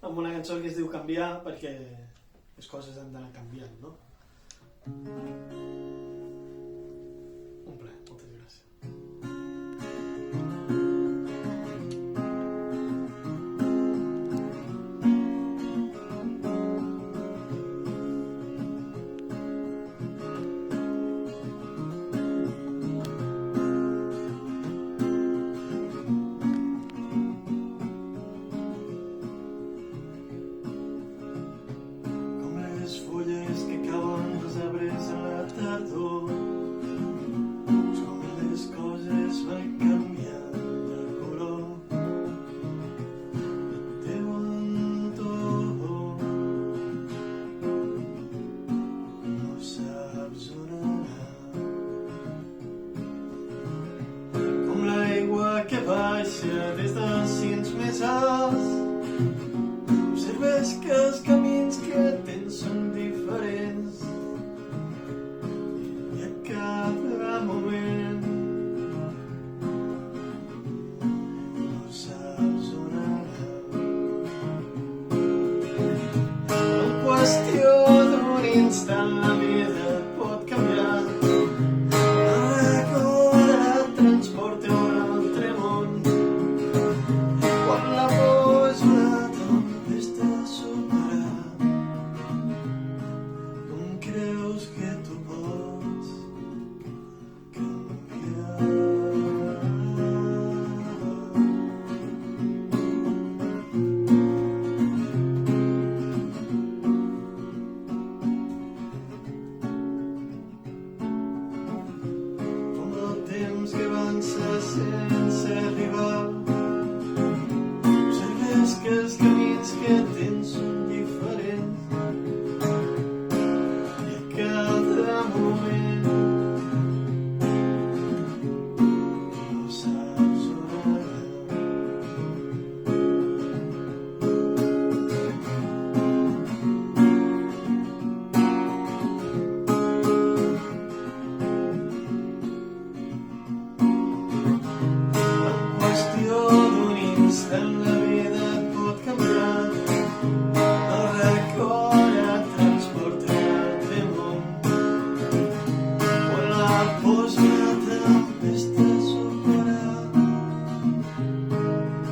amb una cançó que es diu Canviar, perquè les coses han d'anar canviant, no? Un plaer, moltes gràcies. Des dels cims més alts observes que els camins que tens són diferents i a cada moment no saps on anar. En qüestió d'un instant la vida pot canviar. Sense arribar, observes que els camins que tens són diferents i a cada moment no saps on anar. En la vida et pot canviar, el record et transporta a un altre món. Quan la por és una tempesta superar,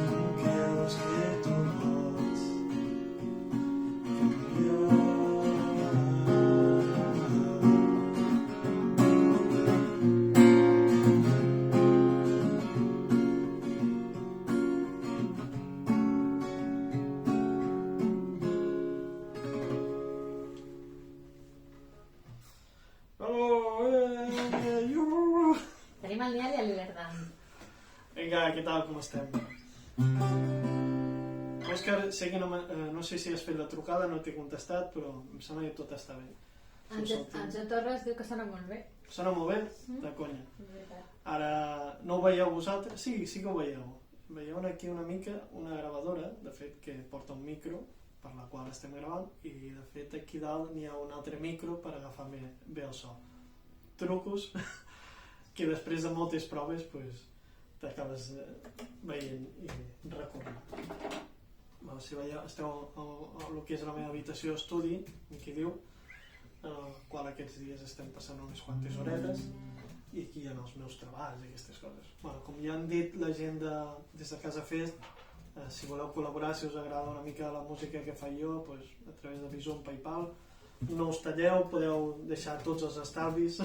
com creus que tu pots canviar? Tenim el Niall i l'Ilerdan. Vinga, què tal, com estem? Òscar, sé que no sé si has fet la trucada, no t'he contestat, però em sembla que tot està bé. En Jo Torres diu que sona molt bé. Sona molt bé? De conya. Ara, no ho veieu vosaltres? Sí que ho veieu. Veieu aquí una mica una gravadora, de fet, que porta un micro per la qual estem gravant, i de fet aquí dalt n'hi ha un altre micro per agafar bé el so. Trucos que després de moltes proves t'acabes veient i recorrent. Si veieu, esteu al que és la meva habitació estudi, aquí diu, en el qual aquests dies estem passant unes quantes horetes, i aquí hi ha els meus treballs i aquestes coses. Com ja han dit la gent des de Casa Fest, si voleu col·laborar, si us agrada una mica la música que faig jo, a través de Bizum, Paypal, no us talleu, podeu deixar tots els estalvis.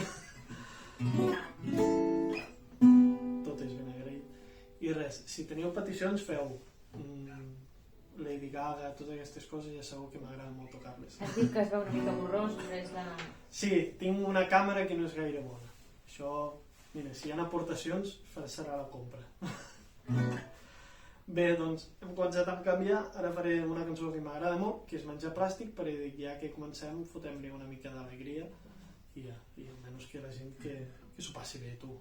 Tot és ben agraït. I res, si teniu peticions, feu Lady Gaga, totes aquestes coses, ja sabeu que m'agrada molt tocar-les. Has dit que es veu una mica borrós, res de... Sí, tinc una càmera que no és gaire bona. Això, mira, si hi ha aportacions, serà la compra. Bé, doncs, hem començat a canviar, ara faré una cançó que m'agrada molt, que és Menjar Plàstic, perquè ja que comencem fotem-li una mica d'alegria i almenys que la gent que s'ho passi bé, tu.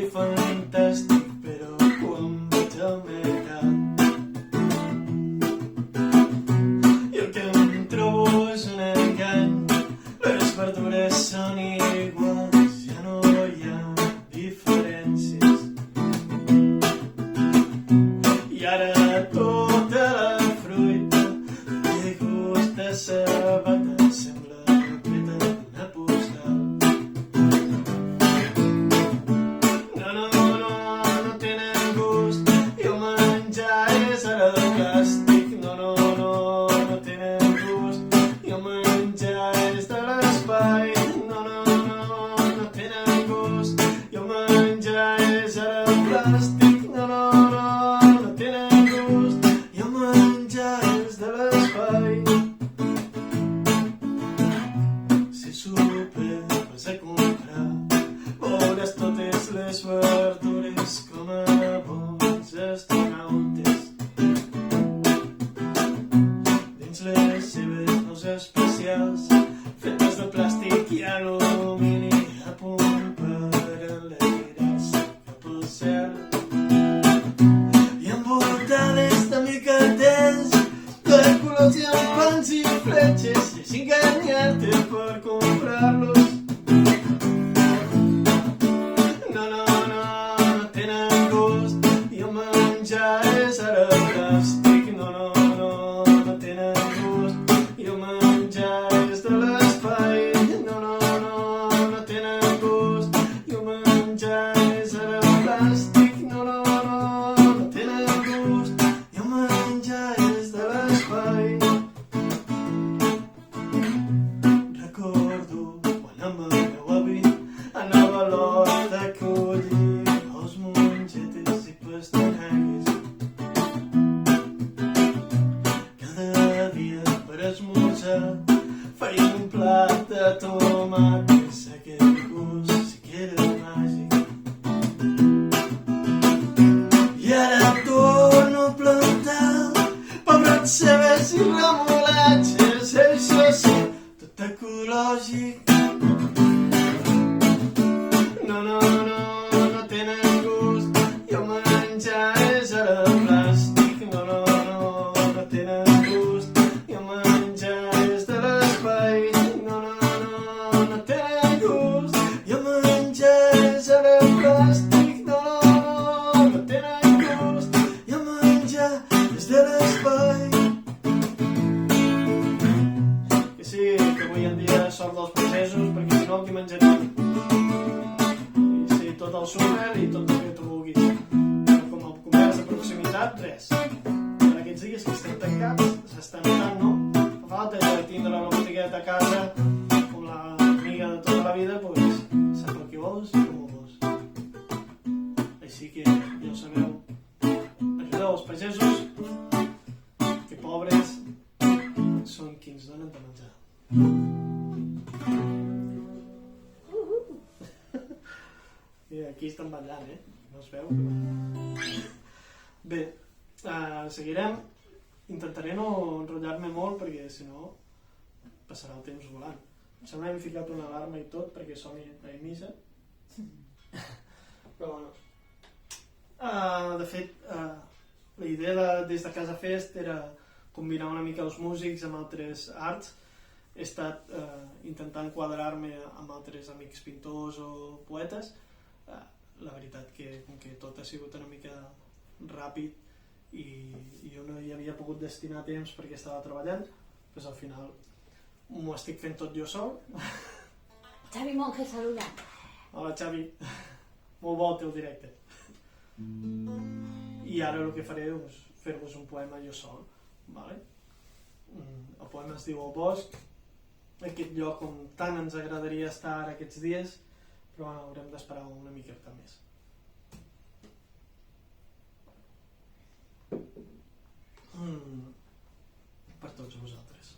Fantàstic, però quan vaig al mercat astronautes dins les seves naus espacials fetes de plàstic i alumini a punt per enlairar-se cap al cel i envoltades de miquetes de colors llampants i fletxes i així enganyar-te per comprar-los. Faria un plat de tomàquets, aquest gust sí que era màgic. I ara torno a plantar pebrots, cebes i remolatges, això sí, tot ecològic. No, no, no, no tenen gust i el menjar és ara plàstic. No, no, no, no tenen gust i el menjar és de l'espai. No, no, no, no tenen gust i el menjar és ara plàstic. No, no, no tenen gust i el menjar és de l'espai. Que sí, que avui en dia sort dels pagesos, perquè si no qui menjarien? Tot el súper i tot el que tu vulguis. Com a comerç de proximitat, res. Per aquests dies que estem tancats, s'està notant, no? Fa falta tindre la botigueta a casa, com l'amiga de tota la vida, doncs, sap el que vols i com ho vols. Així que, ja ho sabeu, ajudeu els pagesos, que pobres són qui ens donen de menjar. I aquí estan ballant, no es veu? Bé, seguirem. Intentaré no enrotllar-me molt perquè si no passarà el temps volant. Em sembla que hem ficat una alarma i tot perquè soni la missa. Però bueno. De fet, la idea de Des de Casa Fest era combinar una mica els músics amb altres arts. He estat intentant quadrar-me amb altres amics pintors o poetes. La veritat que com que tot ha sigut una mica ràpid i jo no hi havia pogut destinar temps perquè estava treballant, doncs al final m'ho estic fent tot jo sol. Xavi Monge, saluda. Hola Xavi, molt bo el teu directe. I ara el que faré és fer-vos un poema jo sol, vale? El poema es diu El Bosc, aquest lloc on tant ens agradaria estar aquests dies, però haurem d'esperar una miqueta més. Per tots vosaltres.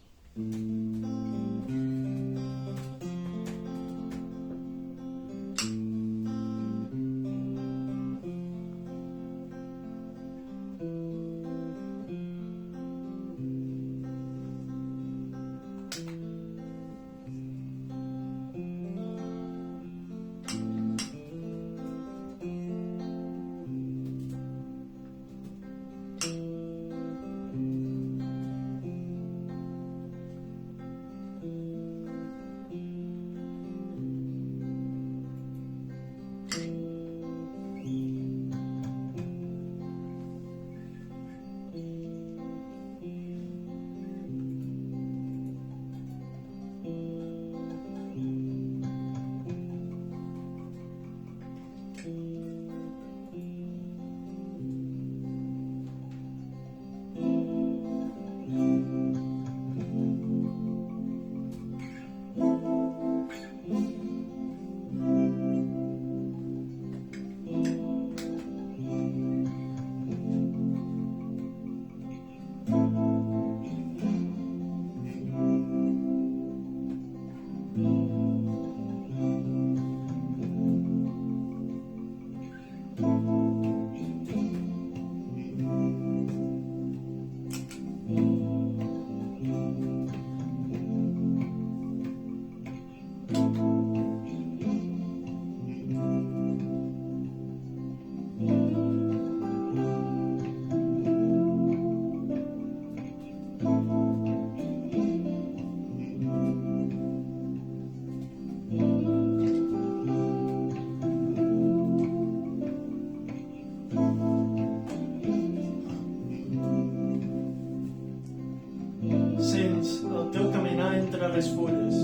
les fulles.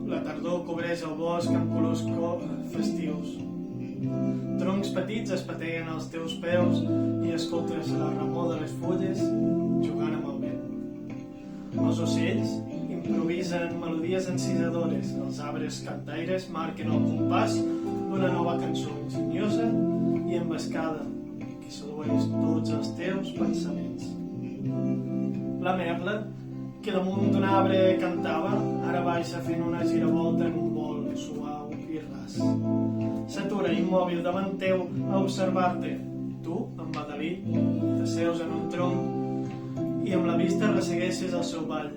La tardor cobreix el bosc amb colors festius. Troncs petits es pateguen als teus peus i escoltes la remor de les fulles jugant amb el vent. Els ocells improvisen melodies encisadores. Els arbres cantaires marquen el compàs d'una nova cançó enginyosa i embascada que sedueix tots els teus pensaments. La merla, que damunt d'un arbre cantava, ara baixa fent una giravolta en un vol suau i ras. S'atura immòbil davant teu a observar-te. Tu, embadalit, t'asseus en un tronc i amb la vista ressegueixes el seu ball.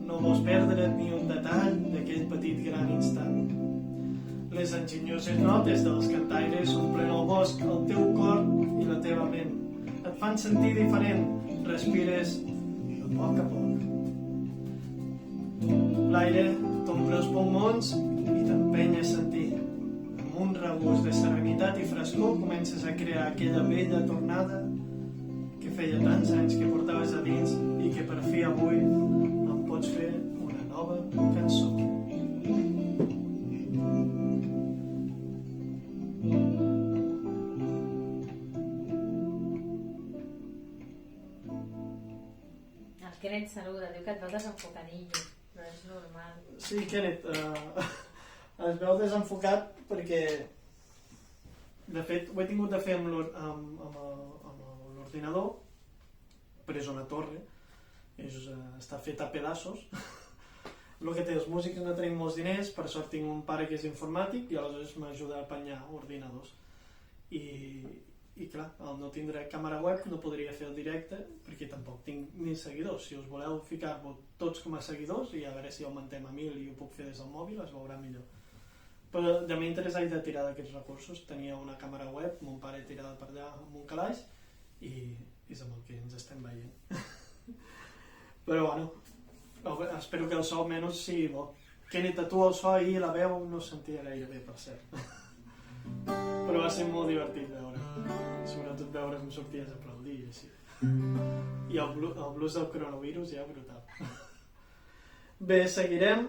No vols perdre't ni un detall d'aquell petit gran instant. Les enginyoses notes dels cantaires omplen el bosc, el teu cor i la teva ment. Et fan sentir diferent, respires a poc a poc. L'aire t'omple els pulmons i t'empeny a sentir. Amb un regust de serenitat i frescor comences a crear aquella vella tornada que feia tants anys que portaves a dins i que per fi avui em pots fer una nova cançó. El Kenneth saluda, diu que et veu desenfocadillo, però és normal. Sí, Kenneth, es veu desenfocat perquè, de fet, ho he tingut de fer amb l'ordinador, però és una torre, està fet a pedaços. El que té, els músics no tenim molts diners, per sort tinc un pare que és informàtic i aleshores m'ajuda a apanyar ordinadors. I clar, al no tindre càmera web no podria fer el directe perquè tampoc tinc ni seguidors. Si us voleu ficar-vos tots com a seguidors i a veure si augmentem a 1000 i ho puc fer des del mòbil, es veurà millor. Però de m'interès he de tirar d'aquests recursos. Tenia una càmera web, mon pare tirada per allà amb un calaix i és amb el que ens estem veient. Però bueno, espero que el so almenys sigui bo. Kenneth, a tu el so i la veu no es sentia gaire bé, per cert. Però va ser molt divertit veure. Sobretot veure com sorties a aplaudir i així. I el blues del coronavirus ja brutal. Bé, seguirem.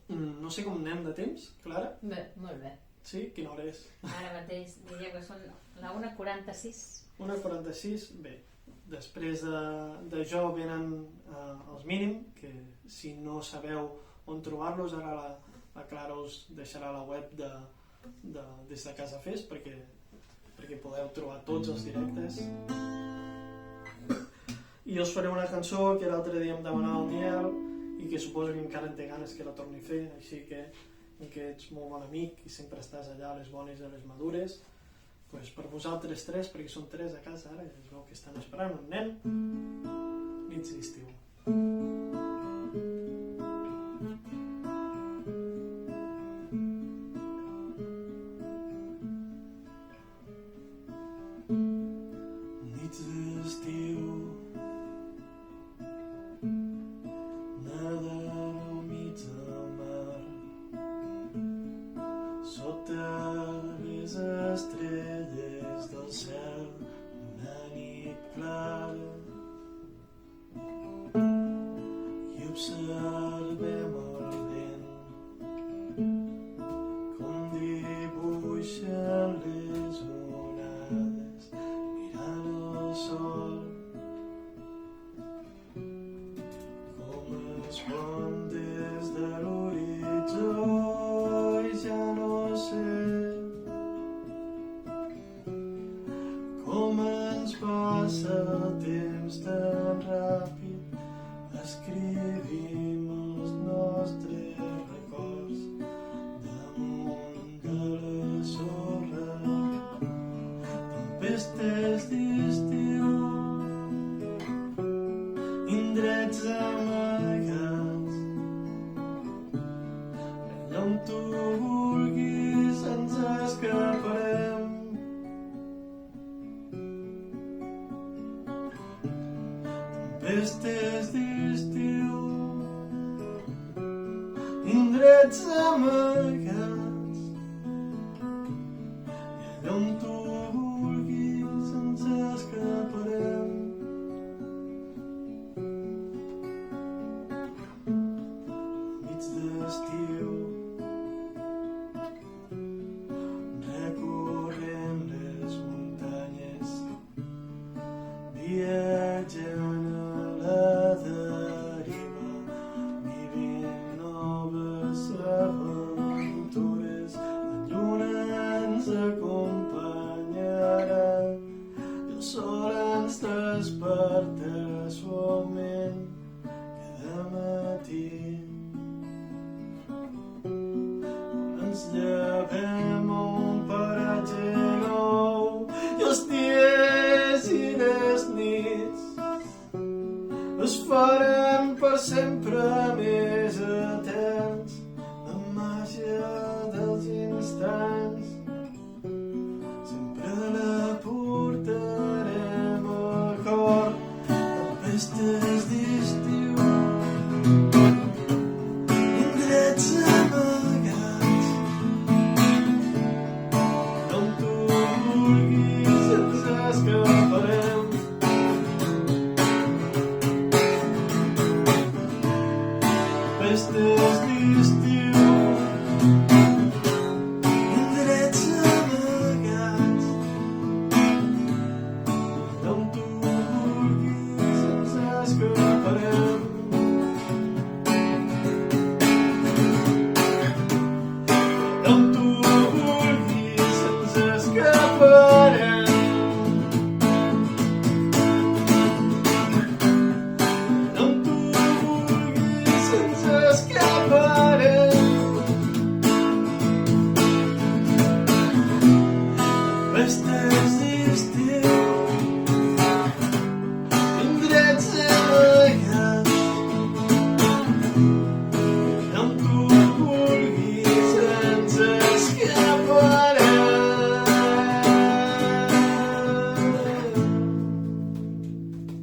No sé com anem de temps, Clara? Bé, molt bé. Sí? Quina hora és? Ara mateix diria que són la 1:46. 1:46, bé. Després de jo venen els mínim, que si no sabeu on trobar-los, ara la Clara us deixarà la web des de Casa Fes perquè podeu trobar tots els directes. I us faré una cançó que l'altre dia em demanava el Niel i que suposo que encara en té ganes que la torni a fer, així que ets molt bon amic i sempre estàs allà a les bones i a les madures, pues per vosaltres tres, perquè són tres a casa ara, es veu que estan esperant un nen, nits d'estiu. Nits d'estiu, nedant al mig del mar, sota les estrelles del cel d'una nit clara, i observem el vent com dibuixen les onades mirant el sol, com es pon des de l'horitzó i ja no sé com ens passa el temps tan ràpid. Escrivim els nostres records damunt de la sorra. Tempestes d'estiu, indrets amagats, allà on tu vulguis ens escaparem. Tempestes d'estiu, indrets amagats, i allà on tu vulguis ens escaparem. viatjant a la deriva, vivint noves aventures. La lluna ens acompanyarà i el sol ens despertarà suaument cada matí. Ens llevem a un paratge nou i els dies i les nits es faran per sempre més eterns. La màgia dels instants sempre la portarem al cor. Tempestes d'estiu, indrets amagats, on tu vulguis ens escaparem. Tempestes d'estiu, indrets amagats, on tu vulguis ens escaparem. On tu vulguis ens escaparem. On tu vulguis ens escaparem. Festes d'estiu, indrets amagats, on tu vulguis ens escaparem.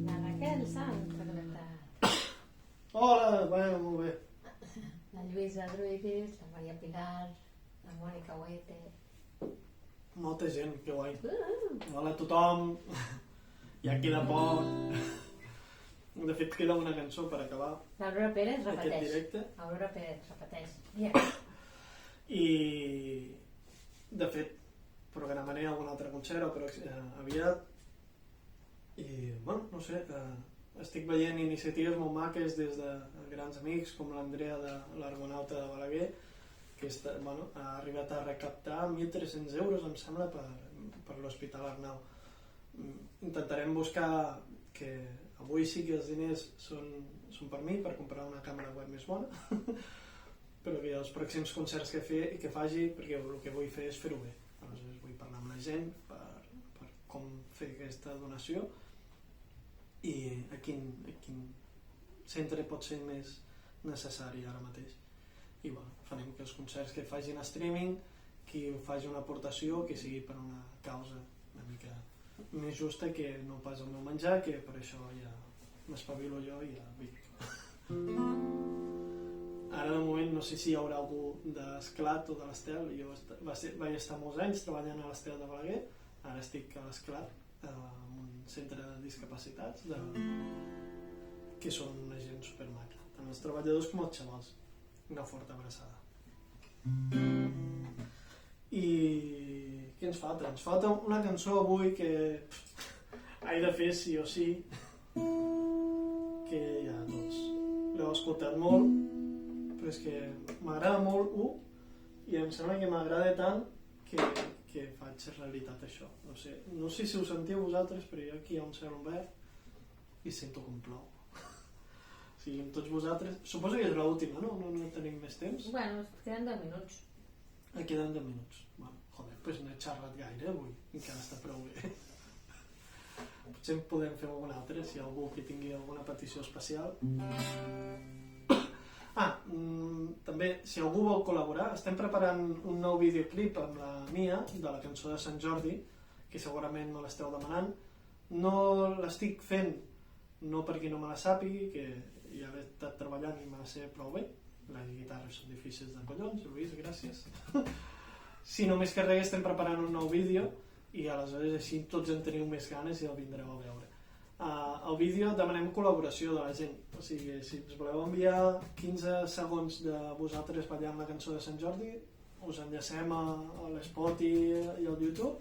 La Raquel Sant s'ha connectat. Hola, bueno, molt bé. La Lluïsa Druidis, la Maria Pilar, la Mònica Huete. Molta gent, que guai. Hola a tothom. Ja queda poc. De fet, queda una cançó per acabar L'Aurora Pérez aquest repeteix. directe. Aurora Pérez repeteix. Yeah. I, de fet, programaré algun altre concert, però aviat. I, bueno, no sé, estic veient iniciatives molt maques des de grans amics com l'Andrea de l'Argonauta de Balaguer, que bueno, ha arribat a recaptar 1.300 euros, em sembla, per l'Hospital Arnau. Intentarem buscar que avui sí que els diners són per mi, per comprar una càmera web més bona, però que els pròxims concerts que faci, perquè el que vull fer és fer-ho bé. Aleshores vull parlar amb la gent per com fer aquesta donació i a quin centre pot ser més necessari ara mateix. I bueno, farem que els concerts que facin streaming, qui faci una aportació, que sigui per una causa una mica més justa que no pas el meu menjar, que per això ja m'espavilo jo i ja vic. Ara de moment no sé si hi haurà algú d'Esclat o de l'Estel. Jo vaig estar molts anys treballant a l'Estel de Balaguer, ara estic a l'Esclat, en un centre de discapacitats que són una gent supermaca, tant els treballadors com els xavals. Una forta abraçada. I què ens falta? Ens falta una cançó avui que he de fer sí o sí, que ja tots l'heu escoltat molt, però és que m'agrada molt i em sembla que m'agrada tant que faig realitat això. No sé si ho sentiu vosaltres, però jo aquí hi ha un cel obert i sento com plou. Sí, amb tots vosaltres. Suposo que és l'última, no? No tenim més temps. Bueno, queden 10 minuts. Queden 10 minuts. Bueno, joder, doncs no he xerrat gaire avui. Encara està prou bé. Potser en podem fer alguna altra, si hi ha algú que tingui alguna petició especial. També, si algú vol col·laborar, estem preparant un nou videoclip amb la Mia, de la cançó de Sant Jordi, que segurament me l'esteu demanant. No l'estic fent, no perquè no me la sàpigui, que ja l'he estat treballant i me la sé prou bé. Les guitarres són difícils de collons, Lluís, gràcies. Si només que res estem preparant un nou vídeo i aleshores així tots en teniu més ganes i el vindreu a veure. Al vídeo demanem col·laboració de la gent, o sigui, si ens voleu enviar 15 segons de vosaltres ballant la cançó de Sant Jordi, us enllacem a l'Spot i al YouTube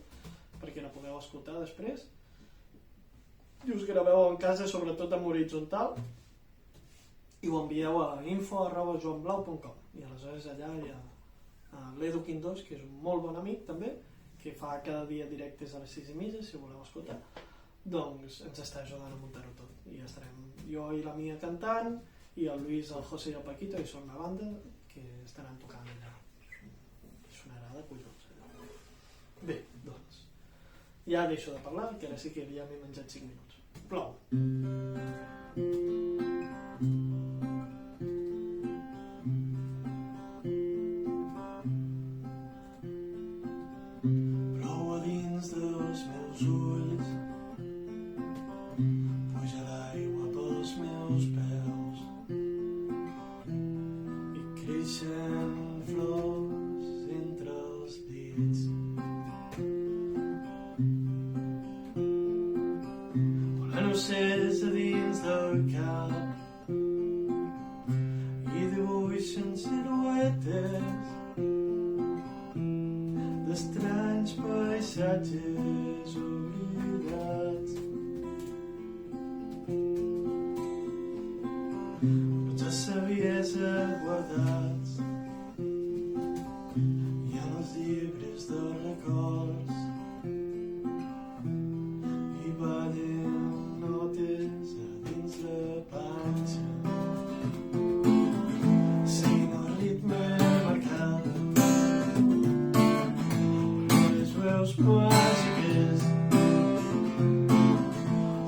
perquè la podeu escoltar després i us us graveu en casa, sobretot en horitzontal, i ho envieu a info@joanblau.com, i aleshores allà hi ha l'Edu Quindós, que és un molt bon amic també, que fa cada dia directes a les 6:30, si voleu escoltar, doncs ens està ajudant a muntar-ho tot, i ja estarem jo i la Mia cantant, i el Lluís, el José i el Paquito, i són la banda que estaran tocant allà. Sonarà de collons allà. Bé, doncs ja deixo de parlar, que ara sí que ja m'he menjat 5 minuts. Plou. Plou a dins dels meus ulls, puja l'aigua pels meus peus i creixen flors entre els dits. Volant ocells a dins del cap i dibuixen siluetes d'estranys paisatges oblidats. Tots els saviesa guardats i en els llibres dels records i ballen notes a dins la panxa, seguint el ritme marcat per les veus màgiques,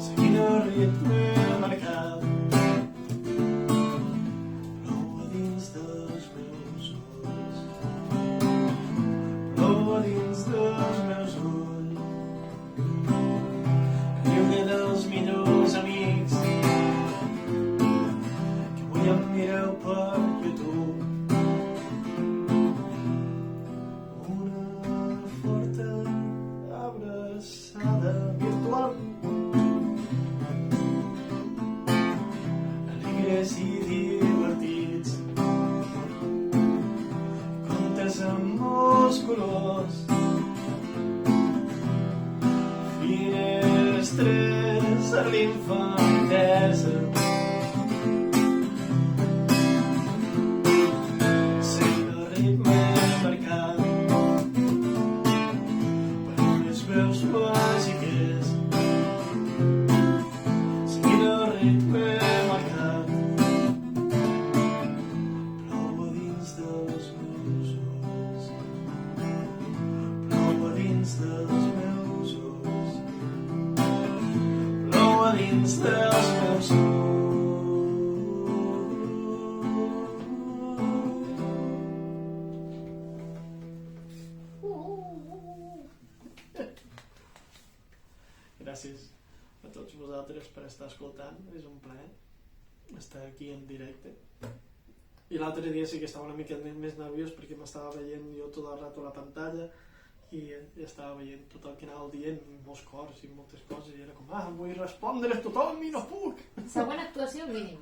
seguint el ritme marcat. Plou a dins dels meus ulls, plou a dins dels meus ulls, riure dels millors amics que avui em mireu per YouTube. Una forta abraçada virtual, alegres i divertits, contes amb molts colors, finestres a l'infantesa, seguint el ritme marcat per unes veus màgiques, seguint el ritme marcat. Plou a dins dels meus ulls, plou a dins dels meus ulls, plou a dins dels meus ulls. Gràcies a tots vosaltres per estar escoltant, és un plaer estar aquí en directe. I l'altre dia sí que estava una mica més nerviós perquè m'estava veient jo tot el rato a la pantalla i estava veient tot el que anava dient, molts cors i moltes coses, i era com, vull respondre a tothom i no puc. Següent actuació, mínim.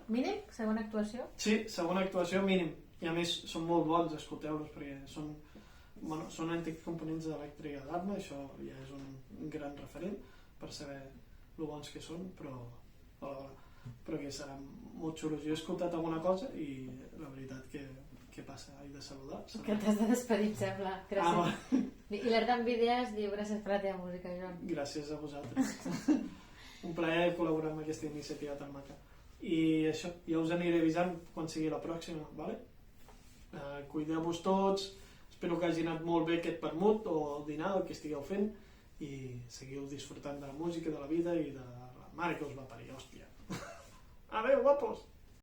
Mínim? Següent actuació? Sí, segona actuació mínim. I a més són molt bons, escolteu-los, perquè són antics components d'Elèctrica d'Arma, això ja és un gran referent per saber lo bons que són, però que seran molt xulos. Jo he escoltat alguna cosa i la veritat que passa, he de saludar. Que t'has de despedir, em sembla. Gràcies. I l'Ardan Videas diu gràcies per la teva música, Joan. Gràcies a vosaltres. Un plaer col·laborar amb aquesta iniciativa tan maca. I això, ja us aniré avisant quan sigui la pròxima, vale? Cuideu-vos tots, espero que hagi anat molt bé aquest vermut o el dinar, el que estigueu fent, i seguiu disfrutant de la música, de la vida i de la mare que us va parir, hòstia. Adéu, guapos!